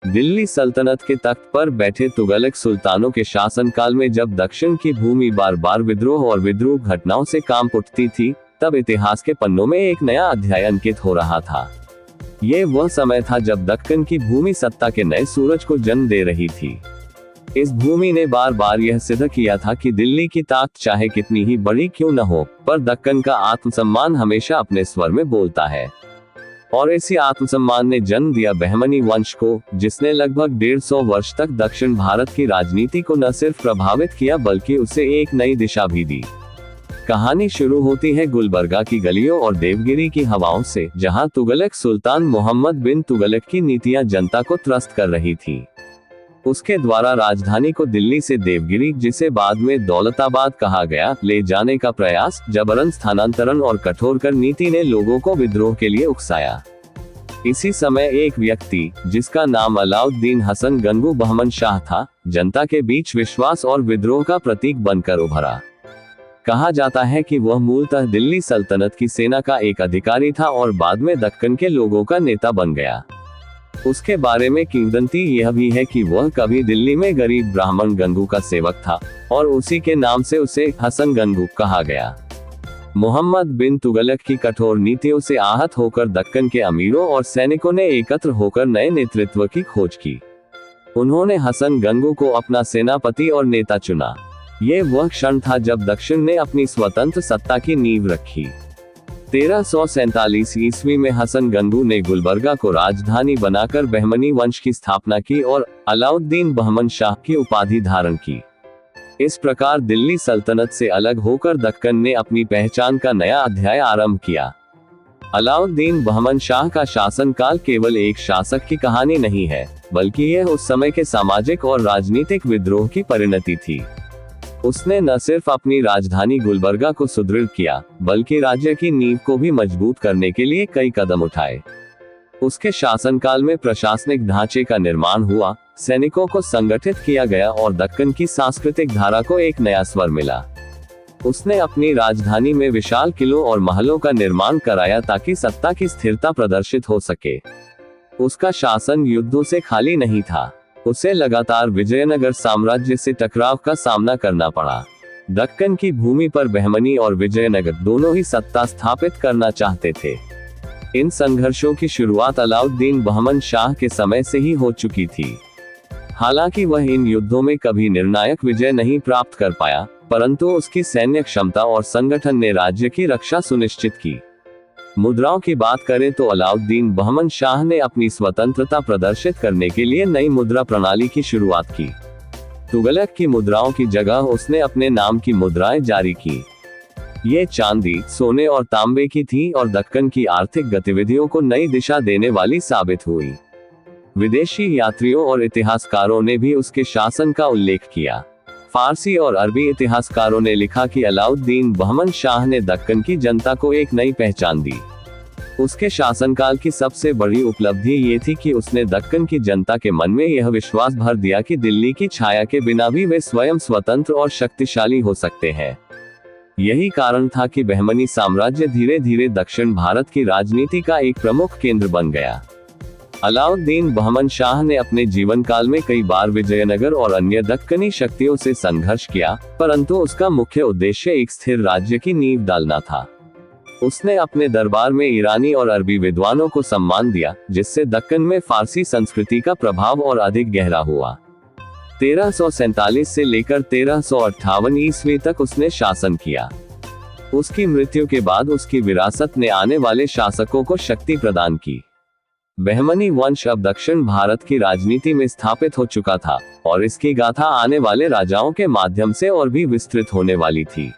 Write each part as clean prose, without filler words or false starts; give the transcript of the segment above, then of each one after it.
दिल्ली सल्तनत के तख्त पर बैठे तुगलक सुल्तानों के शासनकाल में जब दक्षिण की भूमि बार बार विद्रोह और विद्रूप घटनाओं से कांप उठती थी, तब इतिहास के पन्नों में एक नया अध्याय अंकित हो रहा था। ये वह समय था जब दक्कन की भूमि सत्ता के नए सूरज को जन्म दे रही थी। इस भूमि ने बार बार यह सिद्ध किया था कि दिल्ली की ताकत चाहे कितनी ही बड़ी क्यों न हो, पर दक्कन का आत्मसम्मान हमेशा अपने स्वर में बोलता है। और इसी आत्मसम्मान ने जन्म दिया बहमनी वंश को, जिसने लगभग 150 वर्ष तक दक्षिण भारत की राजनीति को न सिर्फ प्रभावित किया बल्कि उसे एक नई दिशा भी दी। कहानी शुरू होती है गुलबर्गा की गलियों और देवगिरी की हवाओं से, जहां तुगलक सुल्तान मोहम्मद बिन तुगलक की नीतियां जनता को त्रस्त कर रही थी। उसके द्वारा राजधानी को दिल्ली से देवगिरी, जिसे बाद में दौलताबाद कहा गया, ले जाने का प्रयास, जबरन स्थानांतरण और कठोर कर नीति ने लोगों को विद्रोह के लिए उकसाया। इसी समय एक व्यक्ति, जिसका नाम अलाउद्दीन हसन गंगू बहमन शाह था, जनता के बीच विश्वास और विद्रोह का प्रतीक बनकर उभरा। कहा जाता है कि वह मूलतः दिल्ली सल्तनत की सेना का एक अधिकारी था और बाद में दक्कन के लोगों का नेता बन गया। उसके बारे में किंवदंती यह भी है कि वह कभी दिल्ली में गरीब ब्राह्मण गंगू का सेवक था और उसी के नाम से उसे हसन गंगू कहा गया। मोहम्मद बिन तुगलक की कठोर नीतियों से आहत होकर दक्कन के अमीरों और सैनिकों ने एकत्र होकर नए नेतृत्व की खोज की। उन्होंने हसन गंगू को अपना सेनापति और नेता चुना। ये वह क्षण था जब दक्षिण ने अपनी स्वतंत्र सत्ता की नींव रखी। 1347 ईस्वी में हसन गंगू ने गुलबर्गा को राजधानी बनाकर बहमनी वंश की स्थापना की और अलाउद्दीन बहमन शाह की उपाधि धारण की। इस प्रकार दिल्ली सल्तनत से अलग होकर दक्कन ने अपनी पहचान का नया अध्याय आरंभ किया। अलाउद्दीन बहमन शाह का शासनकाल केवल एक शासक की कहानी नहीं है, बल्कि यह उस समय के सामाजिक और राजनीतिक विद्रोह की परिणति थी। उसने न सिर्फ अपनी राजधानी गुलबर्गा को सुदृढ़ किया, बल्कि राज्य की नींव को भी मजबूत करने के लिए कई कदम उठाए। उसके शासनकाल में प्रशासनिक ढांचे का निर्माण हुआ, सैनिकों को संगठित किया गया और दक्कन की सांस्कृतिक धारा को एक नया स्वर मिला। उसने अपनी राजधानी में विशाल किलों और महलों का निर्माण कराया ताकि सत्ता की स्थिरता प्रदर्शित हो सके। उसका शासन युद्धों से खाली नहीं था। उसे लगातार विजयनगर साम्राज्य से टकराव का सामना करना पड़ा। दक्कन की भूमि पर बहमनी और विजयनगर दोनों ही सत्ता स्थापित करना चाहते थे। इन संघर्षों की शुरुआत अलाउद्दीन बहमन शाह के समय से ही हो चुकी थी। हालांकि वह इन युद्धों में कभी निर्णायक विजय नहीं प्राप्त कर पाया, परंतु उसकी सैन्य क्षमता और संगठन ने राज्य की रक्षा सुनिश्चित की। मुद्राओं की बात करें तो अलाउद्दीन बहमन शाह ने अपनी स्वतंत्रता प्रदर्शित करने के लिए नई मुद्रा प्रणाली की शुरुआत की। तुगलक की मुद्राओं की जगह उसने अपने नाम की मुद्राएं जारी की। ये चांदी, सोने और तांबे की थी और दक्कन की आर्थिक गतिविधियों को नई दिशा देने वाली साबित हुई। विदेशी यात्रियों और इतिहासकारों ने भी उसके शासन का उल्लेख किया। फारसी और अरबी इतिहासकारों ने लिखा कि अलाउद्दीन बहमन शाह ने दक्कन की जनता को एक नई पहचान दी। उसके शासनकाल की सबसे बड़ी उपलब्धि ये थी कि उसने दक्कन की जनता के मन में यह विश्वास भर दिया कि दिल्ली की छाया के बिना भी वे स्वयं स्वतंत्र और शक्तिशाली हो सकते हैं। यही कारण था कि बहमनी साम्राज्य धीरे धीरे दक्षिण भारत की राजनीति का एक प्रमुख केंद्र बन गया। अलाउद्दीन बहमन शाह ने अपने जीवन काल में कई बार विजयनगर और अन्य दक्कनी शक्तियों से संघर्ष किया, परंतु उसका मुख्य उद्देश्य एक स्थिर राज्य की नींव डालना था। उसने अपने दरबार में ईरानी और अरबी विद्वानों को सम्मान दिया, जिससे दक्कन में फारसी संस्कृति का प्रभाव और अधिक गहरा हुआ। 1347 से लेकर 1358 ईस्वी तक उसने शासन किया। उसकी मृत्यु के बाद उसकी विरासत ने आने वाले शासकों को शक्ति प्रदान की। बहमनी वंश अब दक्षिण भारत की राजनीति में स्थापित हो चुका था और इसकी गाथा आने वाले राजाओं के माध्यम से और भी विस्तृत होने वाली थी।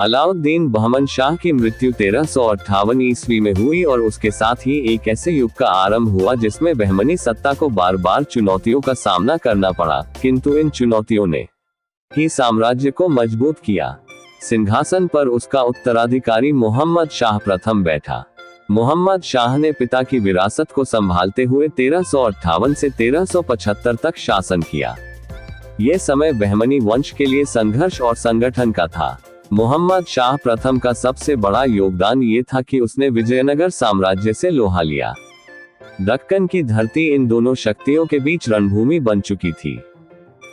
अलाउद्दीन बहमन शाह की मृत्यु 1358 ईस्वी में हुई और उसके साथ ही एक ऐसे युग का आरंभ हुआ जिसमें बहमनी सत्ता को बार बार चुनौतियों का सामना करना पड़ा, किंतु इन चुनौतियों ने ही साम्राज्य को मजबूत किया। सिंहासन पर उसका उत्तराधिकारी मोहम्मद शाह प्रथम बैठा। मोहम्मद शाह ने पिता की विरासत को संभालते हुए 1358 से 1375 तक शासन किया। ये समय बहमनी वंश के लिए संघर्ष और संगठन का था। मोहम्मद शाह प्रथम का सबसे बड़ा योगदान ये था कि उसने विजयनगर साम्राज्य से लोहा लिया। दक्कन की धरती इन दोनों शक्तियों के बीच रणभूमि बन चुकी थी।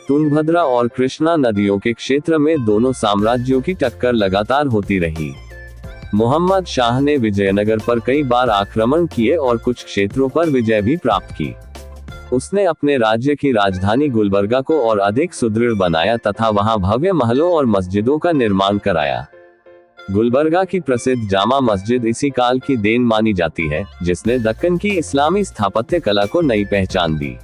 तुंगभद्रा और कृष्णा नदियों के क्षेत्र में दोनों साम्राज्यों की टक्कर लगातार होती रही। मोहम्मद शाह ने विजयनगर पर कई बार आक्रमण किए और कुछ क्षेत्रों पर विजय भी प्राप्त की। उसने अपने राज्य की राजधानी गुलबर्गा को और अधिक सुदृढ़ बनाया तथा वहां भव्य महलों और मस्जिदों का निर्माण कराया। गुलबर्गा की प्रसिद्ध जामा मस्जिद इसी काल की देन मानी जाती है, जिसने दक्कन की इस्लामी स्थापत्य कला को नई पहचान दी।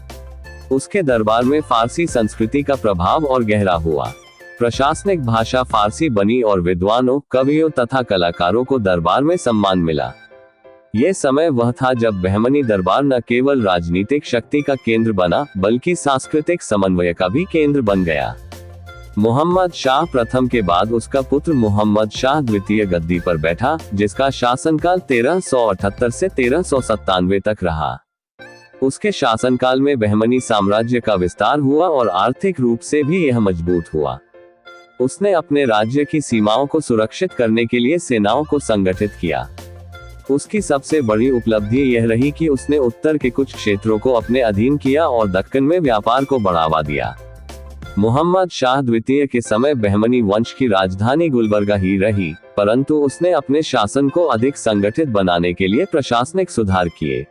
उसके दरबार में फारसी संस्कृति का प्रभाव और गहरा हुआ। प्रशासनिक भाषा फारसी बनी और विद्वानों, कवियों तथा कलाकारों को दरबार में सम्मान मिला। यह समय वह था जब बहमनी दरबार न केवल राजनीतिक शक्ति का केंद्र बना, बल्कि सांस्कृतिक समन्वय का भी केंद्र बन गया। मोहम्मद शाह प्रथम के बाद उसका पुत्र मोहम्मद शाह द्वितीय गद्दी पर बैठा, जिसका शासनकाल 1378 से 1397 तक रहा। उसके शासनकाल में बहमनी साम्राज्य का विस्तार हुआ और आर्थिक रूप से भी यह मजबूत हुआ। उसने अपने राज्य की सीमाओं को सुरक्षित करने के लिए सेनाओं को संगठित किया। उसकी सबसे बड़ी उपलब्धि यह रही कि उसने उत्तर के कुछ क्षेत्रों को अपने अधीन किया और दक्कन में व्यापार को बढ़ावा दिया। मोहम्मद शाह द्वितीय के समय बहमनी वंश की राजधानी गुलबर्गा ही रही, परंतु उसने अपने शासन को अधिक संगठित बनाने के लिए प्रशासनिक सुधार किए।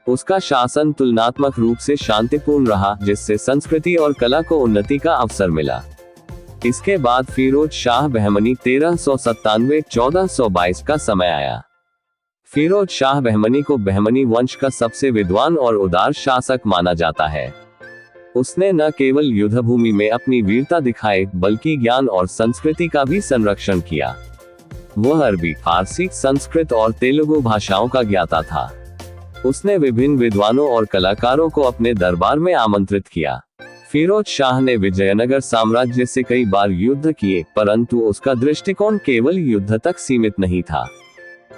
उसका शासन तुलनात्मक रूप से शांतिपूर्ण रहा, जिससे संस्कृति और कला को उन्नति का अवसर मिला। इसके बाद फिरोज शाह बहमनी 1397-1422 का समय आया। फिरोज शाह बहमनी को बहमनी वंश का सबसे विद्वान और उदार शासक माना जाता है। उसने न केवल युद्धभूमि में अपनी वीरता दिखाई, बल्कि ज्ञान और संस्कृति का भी संरक्षण किया। वह अरबी, फारसी, संस्कृत और तेलुगु भाषाओं का ज्ञाता था। उसने विभिन्न विद्वानों और कलाकारों को अपने दरबार में आमंत्रित किया। फिरोज शाह ने विजयनगर साम्राज्य से कई बार युद्ध किए, परंतु उसका दृष्टिकोण केवल युद्ध तक सीमित नहीं था।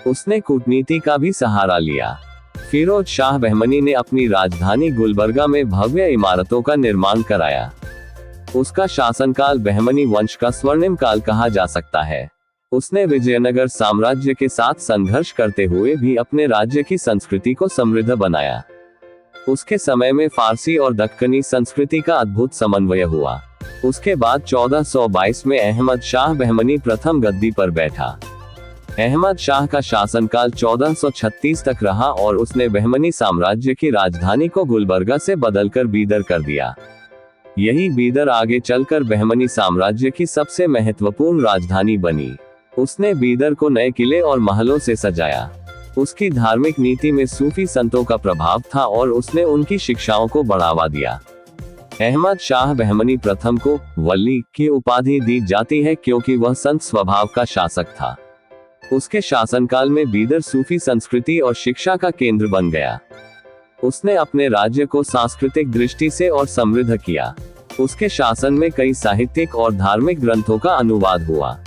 उसने कूटनीति का भी सहारा लिया। फिरोज शाह बहमनी ने अपनी राजधानी गुलबर्गा में भव्य इमारतों का निर्माण कराया। उसका शासनकाल बहमनी वंश का स्वर्णिम काल कहा जा सकता है। उसने विजयनगर साम्राज्य के साथ संघर्ष करते हुए भी अपने राज्य की संस्कृति को समृद्ध बनाया। उसके समय में फारसी और दक्कनी संस्कृति का अद्भुत समन्वय हुआ। उसके बाद 1422 में अहमद शाह बहमनी प्रथम गद्दी पर बैठा। अहमद शाह का शासनकाल 1436 तक रहा और उसने बहमनी साम्राज्य की राजधानी को गुलबर्गा से बदलकर बीदर कर दिया। यही बीदर आगे चलकर बहमनी साम्राज्य की सबसे महत्वपूर्ण राजधानी बनी। उसने बीदर को नए किले और महलों से सजाया। उसकी धार्मिक नीति में सूफी संतों का प्रभाव था और उसने उनकी शिक्षाओं को बढ़ावा दिया। अहमद शाह बहमनी प्रथम को वली की उपाधि दी जाती है, क्योंकि वह संत स्वभाव का शासक था। उसके शासनकाल में बीदर सूफी संस्कृति और शिक्षा का केंद्र बन गया। उसने अपने राज्य को सांस्कृतिक दृष्टि से और समृद्ध किया। उसके शासन में कई साहित्यिक और धार्मिक ग्रंथों का अनुवाद हुआ।